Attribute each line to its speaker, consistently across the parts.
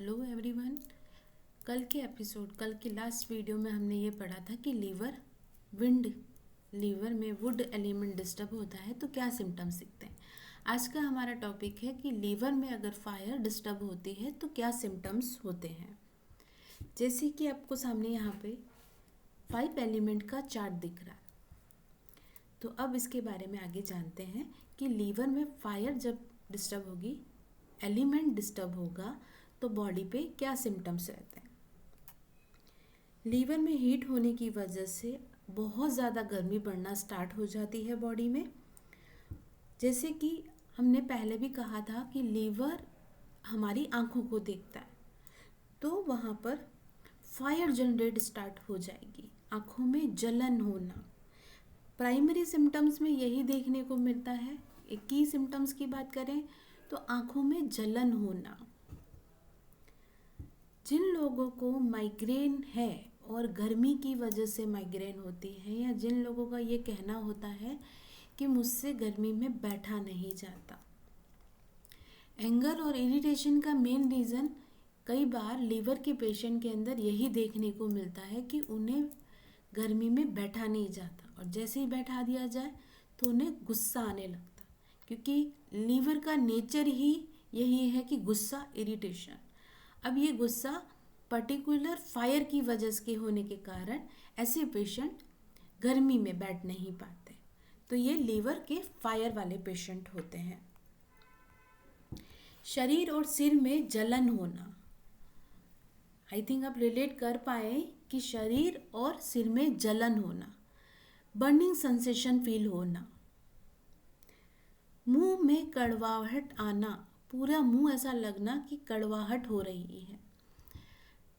Speaker 1: Hello everyone. कल के last video में हमने ये पढ़ा था कि लीवर में वुड एलिमेंट डिस्टर्ब होता है तो क्या सिम्टम्स दिखते हैं। आज का हमारा टॉपिक है कि लीवर में अगर फायर डिस्टर्ब होती है तो क्या सिम्टम्स होते हैं। जैसे कि आपको सामने यहाँ पे 5 एलिमेंट का चार्ट दिख रहा है, तो अब इसके बारे में आगे जानते हैं कि लीवर में फायर जब डिस्टर्ब होगी, एलिमेंट डिस्टर्ब होगा तो बॉडी पे क्या सिम्टम्स रहते हैं। लीवर में हीट होने की वजह से बहुत ज़्यादा गर्मी बढ़ना स्टार्ट हो जाती है बॉडी में। जैसे कि हमने पहले भी कहा था कि लीवर हमारी आँखों को देखता है, तो वहाँ पर फायर जनरेट स्टार्ट हो जाएगी, आँखों में जलन होना। प्राइमरी सिम्टम्स में यही देखने को मिलता है। एक की सिम्टम्स की बात करें तो आँखों में जलन होना। जिन लोगों को माइग्रेन है और गर्मी की वजह से माइग्रेन होती है, या जिन लोगों का ये कहना होता है कि मुझसे गर्मी में बैठा नहीं जाता, एंगर और इरिटेशन का मेन रीज़न कई बार लीवर के पेशेंट के अंदर यही देखने को मिलता है कि उन्हें गर्मी में बैठा नहीं जाता, और जैसे ही बैठा दिया जाए तो उन्हें गुस्सा आने लगता, क्योंकि लीवर का नेचर ही यही है कि गुस्सा, इरिटेशन। अब ये गुस्सा पर्टिकुलर फायर की वजह से होने के कारण ऐसे पेशेंट गर्मी में बैठ नहीं पाते, तो ये लीवर के फायर वाले पेशेंट होते हैं। शरीर और सिर में जलन होना, आई थिंक आप रिलेट कर पाए कि शरीर और सिर में जलन होना, बर्निंग सेंसेशन फील होना, मुंह में कड़वाहट आना, पूरा मुंह ऐसा लगना कि कड़वाहट हो रही है।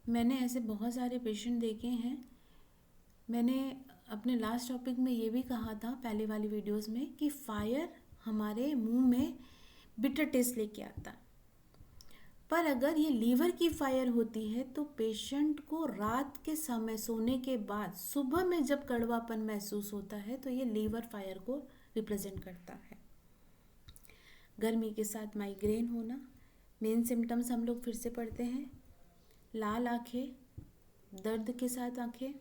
Speaker 1: मैंने ऐसे बहुत सारे पेशेंट देखे हैं। मैंने अपने लास्ट टॉपिक में ये भी कहा था पहले वाली वीडियोस में कि फायर हमारे मुंह में बिटर टेस्ट लेके आता है, पर अगर ये लीवर की फायर होती है तो पेशेंट को रात के समय सोने के बाद सुबह में जब कड़वापन महसूस होता है तो ये लीवर फायर को रिप्रेजेंट करता है। गर्मी के साथ माइग्रेन होना, मेन सिम्टम्स हम लोग फिर से पढ़ते हैं। लाल आँखें, दर्द के साथ आँखें,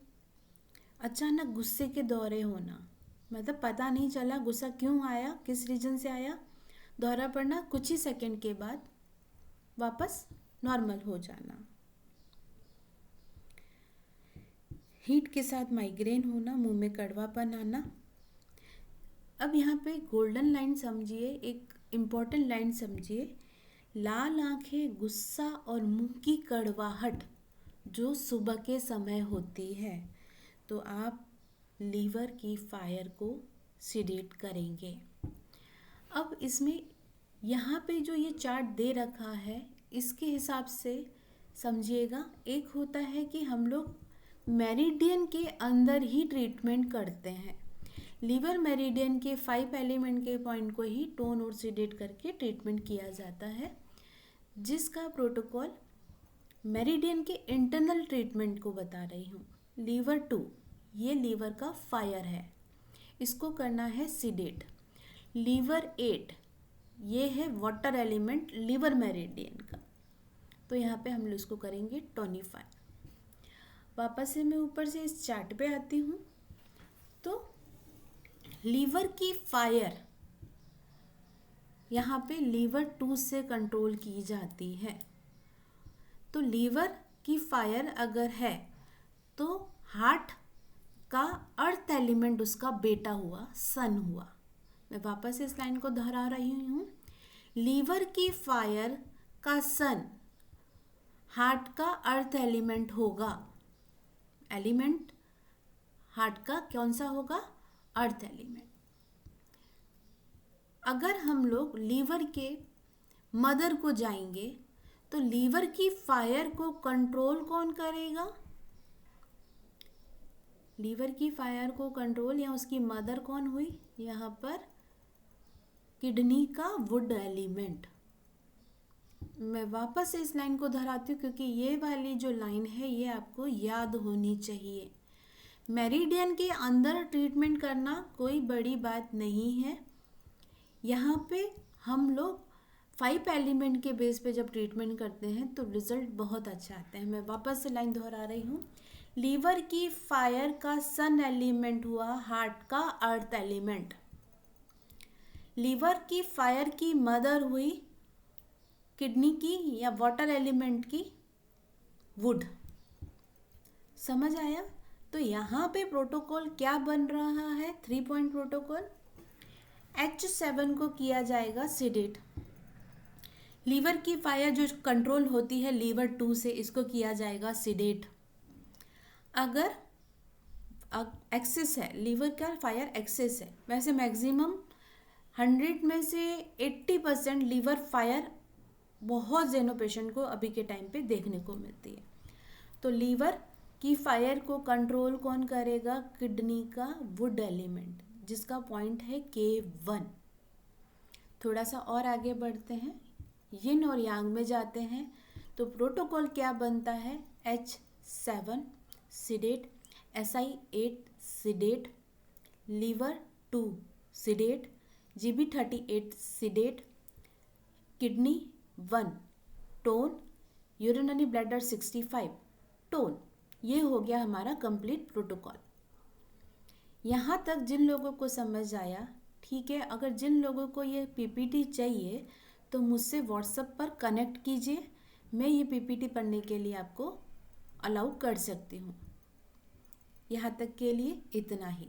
Speaker 1: अचानक गुस्से के दौरे होना, मतलब पता नहीं चला गुस्सा क्यों आया, किस रीजन से आया, दौरा पड़ना, कुछ ही सेकंड के बाद वापस नॉर्मल हो जाना। हीट के साथ माइग्रेन होना, मुंह में कड़वापन आना। अब यहाँ पे गोल्डन लाइन समझिए, एक इम्पॉर्टेंट लाइन समझिए। लाल आँखें, गुस्सा और मुंह की कड़वाहट जो सुबह के समय होती है, तो आप लीवर की फायर को सिडेट करेंगे। अब इसमें यहाँ पे जो ये चार्ट दे रखा है इसके हिसाब से समझिएगा। एक होता है कि हम लोग मेरिडियन के अंदर ही ट्रीटमेंट करते हैं। लीवर मेरिडियन के 5 एलिमेंट के पॉइंट को ही टोन और सिडेट करके ट्रीटमेंट किया जाता है, जिसका प्रोटोकॉल मेरिडियन के इंटरनल ट्रीटमेंट को बता रही हूँ। लीवर 2 ये लीवर का फायर है, इसको करना है सिडेट। लीवर 8 ये है वाटर एलिमेंट लीवर मेरिडियन का, तो यहाँ पे हम लोग इसको करेंगे टोनिफाई। वापस से मैं ऊपर से इस चार्ट पे आती हूँ, तो लीवर की फायर यहाँ पे लीवर 2 से कंट्रोल की जाती है। तो लीवर की फायर अगर है तो हार्ट का अर्थ एलिमेंट उसका बेटा हुआ, सन हुआ। मैं वापस इस लाइन को दोहरा रही हूँ। लीवर की फायर का सन हार्ट का अर्थ एलिमेंट होगा। एलिमेंट हार्ट का कौन सा होगा? Earth element. अगर हम लोग लीवर के मदर को जाएंगे तो लीवर की फायर को कंट्रोल कौन करेगा? लीवर की फायर को कंट्रोल या उसकी मदर कौन हुई? यहाँ पर किडनी का वुड एलिमेंट। मैं वापस इस लाइन को दोहराती हूँ क्योंकि ये वाली जो लाइन है ये आपको याद होनी चाहिए। मेरिडियन के अंदर ट्रीटमेंट करना कोई बड़ी बात नहीं है। यहाँ पे हम लोग 5 एलिमेंट के बेस पे जब ट्रीटमेंट करते हैं तो रिजल्ट बहुत अच्छा आता है। मैं वापस से लाइन दोहरा रही हूँ। लीवर की फायर का सन एलिमेंट हुआ, हार्ट का अर्थ एलिमेंट। लीवर की फायर की मदर हुई किडनी की या वाटर एलिमेंट की वुड। समझ आया? तो यहाँ पे प्रोटोकॉल क्या बन रहा है? 3 पॉइंट प्रोटोकॉल। H7 को किया जाएगा सिडेट। लीवर की फायर जो कंट्रोल होती है लीवर 2 से, इसको किया जाएगा सिडेट। अगर एक्सेस है, लीवर का फायर एक्सेस है, वैसे मैक्सिमम 100 में से 80% लीवर फायर बहुत जेनो पेशेंट को अभी के टाइम पे देखने को मिलती है। तो लीवर की फायर को कंट्रोल कौन करेगा? किडनी का वुड एलिमेंट, जिसका पॉइंट है K1। थोड़ा सा और आगे बढ़ते हैं, यिन और यांग में जाते हैं। तो प्रोटोकॉल क्या बनता है? H7 sedate, SI8 sedate, liver 2 sedate, GB38 sedate, kidney 1 tone, urinary bladder 65 tone. ये हो गया हमारा कंप्लीट प्रोटोकॉल। यहाँ तक जिन लोगों को समझ आया, ठीक है। अगर जिन लोगों को ये पीपीटी चाहिए तो मुझसे व्हाट्सएप पर कनेक्ट कीजिए, मैं ये पीपीटी पढ़ने के लिए आपको अलाउ कर सकती हूँ। यहाँ तक के लिए इतना ही।